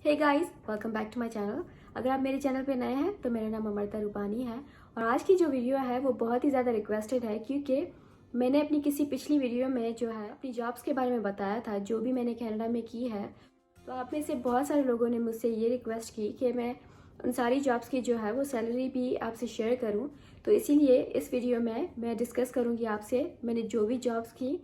Hey guys, welcome back to my channel. अगर आप मेरे चैनल पे नए हैं तो मेरा नाम अमृता रूपानी है और आज की जो वीडियो है वो बहुत ही ज़्यादा रिक्वेस्टेड है क्योंकि मैंने अपनी किसी पिछली वीडियो में जो है अपनी जॉब्स के बारे में बताया था जो भी मैंने कनाडा में की है। तो आप में से बहुत सारे लोगों ने मुझसे ये रिक्वेस्ट की कि मैं उन सारी जॉब्स की जो है वो सैलरी भी आपसे शेयर करूँ। तो इसीलिए इस वीडियो में मैं डिस्कस करूँगी आपसे मैंने जो भी जॉब्स की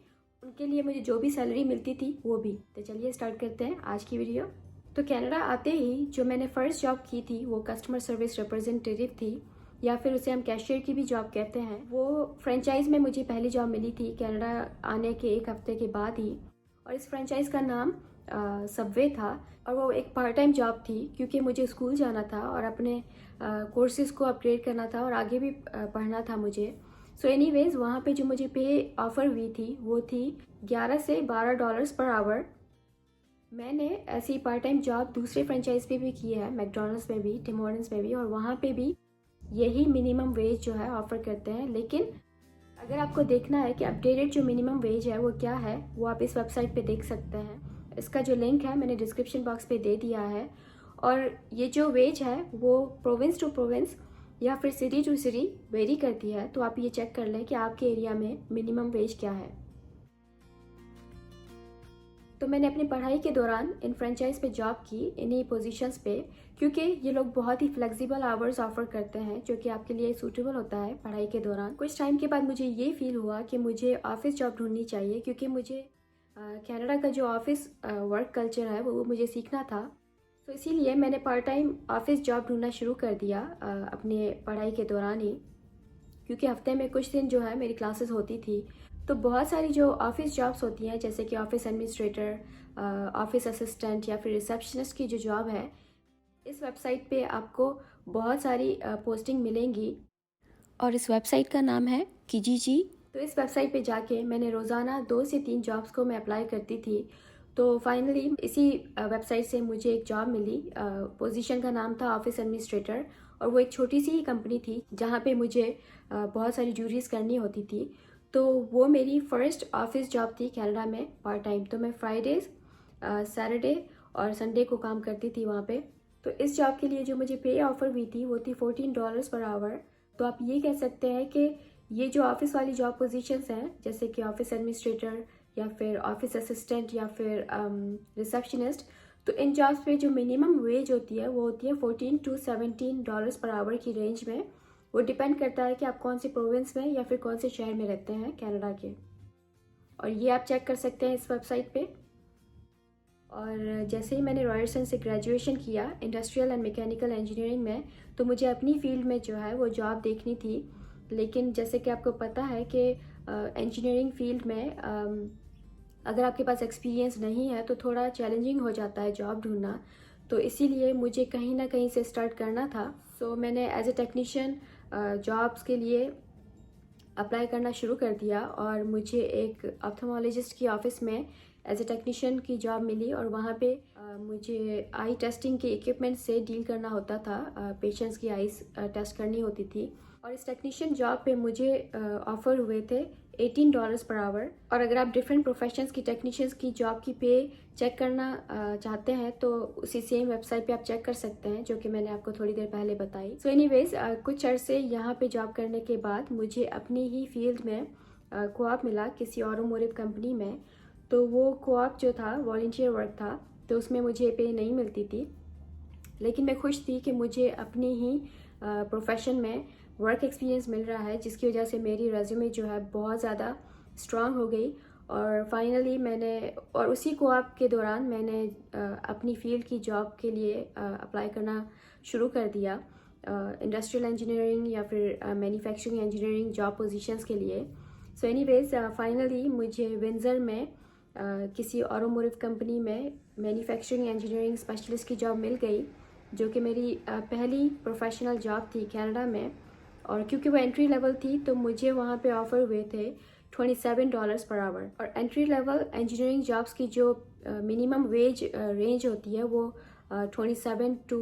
उनके लिए मुझे जो भी सैलरी मिलती थी वो भी। तो चलिए स्टार्ट करते हैं आज की वीडियो। तो कनाडा आते ही जो मैंने फ़र्स्ट जॉब की थी वो कस्टमर सर्विस रिप्रेजेंटेटिव थी या फिर उसे हम कैशियर की भी जॉब कहते हैं। वो फ्रेंचाइज में मुझे पहली जॉब मिली थी कनाडा आने के एक हफ्ते के बाद ही और इस फ्रेंचाइज का नाम सबवे था और वो एक पार्ट टाइम जॉब थी क्योंकि मुझे स्कूल जाना था और अपने कोर्सेज को अपग्रेड करना था और आगे भी पढ़ना था मुझे। सो एनीवेज वहाँ पे जो मुझे पे ऑफ़र हुई थी वो थी 11 से $12 पर आवर। मैंने ऐसी पार्ट टाइम जॉब दूसरे फ्रेंचाइज पे भी की है, मैकडोनल्ड्स में भी, टिम हॉर्टन्स में भी, और वहाँ पे भी यही मिनिमम वेज जो है ऑफ़र करते हैं। लेकिन अगर आपको देखना है कि अपडेटेड जो मिनिमम वेज है वो क्या है वो आप इस वेबसाइट पे देख सकते हैं। इसका जो लिंक है मैंने डिस्क्रिप्शन बॉक्स पे दे दिया है और ये जो वेज है वो प्रोविंस टू प्रोविंस या फिर सिटी टू सिटी वेरी करती है। तो आप ये चेक कर लें कि आपके एरिया में मिनिमम वेज क्या है। तो मैंने अपनी पढ़ाई के दौरान इन फ्रेंचाइज पे जॉब की इन्हीं पोजीशंस पे क्योंकि ये लोग बहुत ही फ्लेक्सिबल आवर्स ऑफर करते हैं जो कि आपके लिए सूटेबल होता है पढ़ाई के दौरान। कुछ टाइम के बाद मुझे ये फील हुआ कि मुझे ऑफिस जॉब ढूंढनी चाहिए क्योंकि मुझे कनाडा का जो ऑफिस वर्क कल्चर है वो मुझे सीखना था। तो इसीलिए मैंने पार्ट टाइम ऑफिस जॉब ढूंढना शुरू कर दिया अपने पढ़ाई के दौरान ही, क्योंकि हफ्ते में कुछ दिन जो है मेरी क्लासेस होती थी। तो बहुत सारी जो ऑफिस जॉब्स होती हैं जैसे कि ऑफिस एडमिनिस्ट्रेटर, ऑफिस असिस्टेंट या फिर रिसेप्शनिस्ट की जो जॉब है, इस वेबसाइट पे आपको बहुत सारी पोस्टिंग मिलेंगी और इस वेबसाइट का नाम है किजीजी। तो इस वेबसाइट पे जाके मैंने रोज़ाना 2 से 3 जॉब्स को मैं अप्लाई करती थी। तो फाइनली इसी वेबसाइट से मुझे एक जॉब मिली। पोजीशन का नाम था ऑफिस एडमिनिस्ट्रेटर और वो एक छोटी सी ही कंपनी थी जहाँ पे मुझे बहुत सारी ड्यूटीज़ करनी होती थी। तो वो मेरी फ़र्स्ट ऑफिस जॉब थी कनाडा में पार्ट टाइम। तो मैं फ्राइडेज, सैटरडे और संडे को काम करती थी वहाँ पे। तो इस जॉब के लिए जो मुझे पे ऑफ़र हुई थी वो थी $14 पर आवर। तो आप ये कह सकते हैं कि ये जो ऑफिस वाली जॉब पोजीशंस हैं जैसे कि ऑफिस एडमिनिस्ट्रेटर या फिर ऑफिस असिस्टेंट या फिर रिसेप्शनिस्ट, तो इन जॉब्स पे जो मिनिमम वेज होती है वो होती है 14 to 17 पर आवर की रेंज में। वो डिपेंड करता है कि आप कौन से प्रोविंस में या फिर कौन से शहर में रहते हैं कनाडा के, और ये आप चेक कर सकते हैं इस वेबसाइट पे। और जैसे ही मैंने रॉयर्सन से ग्रेजुएशन किया इंडस्ट्रियल एंड मैकेनिकल इंजीनियरिंग में, तो मुझे अपनी फील्ड में जो है वो जॉब देखनी थी। लेकिन जैसे कि आपको पता है कि इंजीनियरिंग फील्ड में अगर आपके पास एक्सपीरियंस नहीं है तो थोड़ा चैलेंजिंग हो जाता है जॉब ढूंढना। तो इसीलिए मुझे कहीं ना कहीं से स्टार्ट करना था। सो मैंने एज ए टेक्नीशियन जॉब्स के लिए अप्लाई करना शुरू कर दिया और मुझे एक ऑप्थेमोलॉजिस्ट की ऑफिस में एज ए टेक्नीशियन की जॉब मिली और वहाँ पे मुझे आई टेस्टिंग के इक्विपमेंट से डील करना होता था। पेशेंट्स की आईज टेस्ट करनी होती थी और इस टेक्नीशियन जॉब पे मुझे ऑफ़र हुए थे $18 पर आवर। और अगर आप डिफरेंट प्रोफेशंस की टेक्नीशियंस की जॉब की पे चेक करना चाहते हैं तो उसी सेम वेबसाइट पे आप चेक कर सकते हैं जो कि मैंने आपको थोड़ी देर पहले बताई। सो एनीवेज कुछ अरसे यहाँ पे जॉब करने के बाद मुझे अपनी ही फील्ड में कोऑप मिला किसी ऑटोमोटिव कंपनी में। तो वो कोऑप जो था वॉलंटियर वर्क था, तो उसमें मुझे पे नहीं मिलती थी, लेकिन मैं खुश थी कि मुझे अपनी ही प्रोफेशन में वर्क एक्सपीरियंस मिल रहा है जिसकी वजह से मेरी रेज्यूमे जो है बहुत ज़्यादा स्ट्रांग हो गई। और फाइनली मैंने और उसी कोऑप के दौरान मैंने अपनी फील्ड की जॉब के लिए अप्लाई करना शुरू कर दिया, इंडस्ट्रियल इंजीनियरिंग या फिर मैन्युफैक्चरिंग इंजीनियरिंग जॉब पोजीशंस के लिए। सो एनीवेज फाइनली मुझे विंजर में किसी ऑटोमोटिव कंपनी में मैन्युफैक्चरिंग इंजीनियरिंग स्पेशलिस्ट की जॉब मिल गई जो कि मेरी पहली प्रोफेशनल जॉब थी कनाडा में। और क्योंकि वो एंट्री लेवल थी तो मुझे वहाँ पे ऑफ़र हुए थे $27 पर आवर। और एंट्री लेवल इंजीनियरिंग जॉब्स की जो मिनिमम वेज रेंज होती है वो 27 to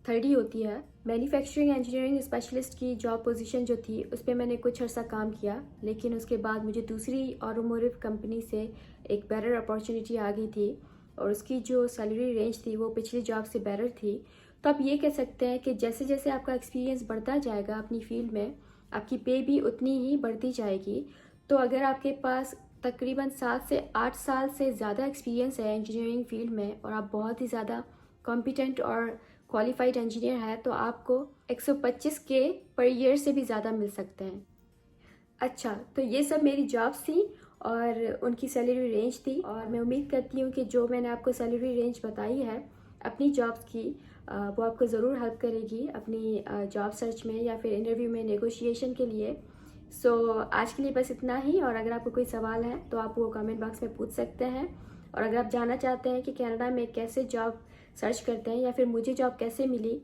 30 होती है। मैन्युफैक्चरिंग इंजीनियरिंग स्पेशलिस्ट की जॉब पोजीशन जो थी उस पर मैंने कुछ अर्सा काम किया, लेकिन उसके बाद मुझे दूसरी ऑटोमोटिव कंपनी से एक बेटर अपॉर्चुनिटी आ गई थी और उसकी जो सैलरी रेंज थी वो पिछली जॉब से बेटर थी, तो आप ये कह सकते हैं कि जैसे जैसे आपका एक्सपीरियंस बढ़ता जाएगा अपनी फील्ड में, आपकी पे भी उतनी ही बढ़ती जाएगी। तो अगर आपके पास तकरीबन 7 से 8 साल से ज़्यादा एक्सपीरियंस है इंजीनियरिंग फील्ड में और आप बहुत ही ज़्यादा कॉम्पिटेंट और क्वालिफाइड इंजीनियर है, तो आपको 125K पर ईयर से भी ज़्यादा मिल सकते हैं। अच्छा, तो ये सब मेरी जॉब्स थी और उनकी सैलरी रेंज थी, और मैं उम्मीद करती हूँ कि जो मैंने आपको सैलरी रेंज बताई है अपनी जॉब्स की, वो आपको ज़रूर हेल्प करेगी अपनी जॉब सर्च में या फिर इंटरव्यू में नेगोशिएशन के लिए। सो आज के लिए बस इतना ही, और अगर आपको कोई सवाल है तो आप वो कमेंट बॉक्स में पूछ सकते हैं। और अगर आप जानना चाहते हैं कि कनाडा में कैसे जॉब सर्च करते हैं या फिर मुझे जॉब कैसे मिली,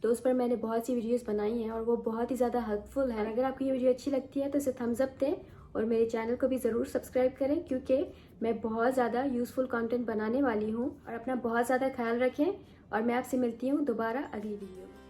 तो उस पर मैंने बहुत सी वीडियोस बनाई हैं और वो बहुत ही ज़्यादा हेल्पफुल है। अगर आपको ये वीडियो अच्छी लगती है तो इसे थम्स अप दें और मेरे चैनल को भी ज़रूर सब्सक्राइब करें, क्योंकि मैं बहुत ज़्यादा यूज़फुल कंटेंट बनाने वाली हूँ। और अपना बहुत ज़्यादा ख्याल रखें, और मैं आपसे मिलती हूँ दोबारा अगली वीडियो में।